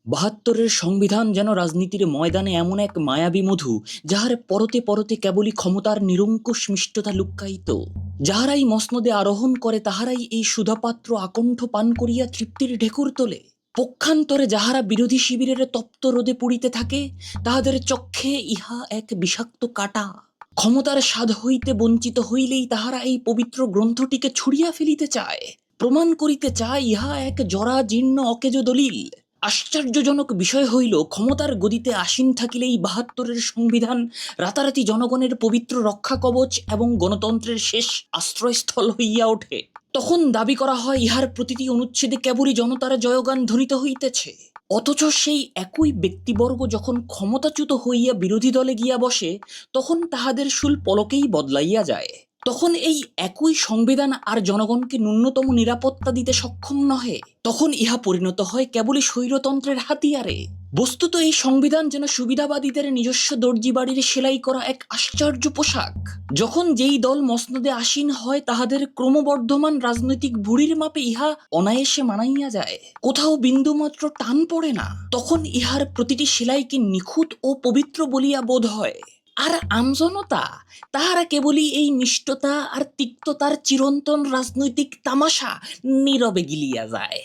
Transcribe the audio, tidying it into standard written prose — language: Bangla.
বাহাত্তরের সংবিধান যেন রাজনীতির ময়দানে এমন এক মায়াবী মধু, যাহার পরতে পরতে কেবলই ক্ষমতার নিরঙ্কুশ মিষ্টতা লুক্কায়িত। যাহারাই মসনদে আরোহণ করে তাহারাই এই সুধাপাত্র আকণ্ঠ পান করিয়া তৃপ্তির ঢেকুর তোলে। পক্ষান্তরে যাহারা বিরোধী শিবিরের তপ্ত রোদে পুড়িতে থাকে, তাহাদের চক্ষে ইহা এক বিষাক্ত কাঁটা। ক্ষমতার স্বাদ হইতে বঞ্চিত হইলেই তাহারা এই পবিত্র গ্রন্থটিকে ছুঁড়িয়া ফেলিতে চায়, প্রমাণ করিতে চায় ইহা এক জরা জীর্ণ অকেজ দলিল। আশ্চর্যজনক বিষয় হইল, ক্ষমতার গদিতে আসীন থাকিলেই বাহাত্তরের সংবিধান রাতারাতি জনগণের পবিত্র রক্ষা কবচ এবং গণতন্ত্রের শেষ আশ্রয়স্থল হইয়া ওঠে। তখন দাবি করা হয় ইহার প্রতিটি অনুচ্ছেদে কেবলই জনতার জয়গান ধ্বনিত হইতেছে। অথচ সেই একই ব্যক্তিবর্গ যখন ক্ষমতাচ্যুত হইয়া বিরোধী দলে গিয়া বসে, তখন তাহাদের সুল পলকেই বদলাইয়া যায়। তখন এই একই সংবিধান আর জনগণকে ন্যূনতম নিরাপত্তা দিতে সক্ষম নহে। তখন ইহা পরিণত হয় কেবলই স্বৈরতন্ত্রের হাতিয়ারে। বস্তুত এই সংবিধান যেন সুবিধাবাদীদের নিজস্ব দর্জি বাড়ির সেলাই করা এক আশ্চর্য পোশাক। যখন যেই দল মসনদে আসীন হয়, তাহাদের ক্রমবর্ধমান রাজনৈতিক ভুঁড়ির মাপে ইহা অনায়াসে মানাইয়া যায়, কোথাও বিন্দুমাত্র টান পড়ে না। তখন ইহার প্রতিটি সেলাইকে নিখুঁত ও পবিত্র বলিয়া বোধ হয়। আর আমজনতা, তাহারা কেবলই এই মিষ্টতা আর তিক্ততার চিরন্তন রাজনৈতিক তামাশা নীরবে গিলিয়া যায়।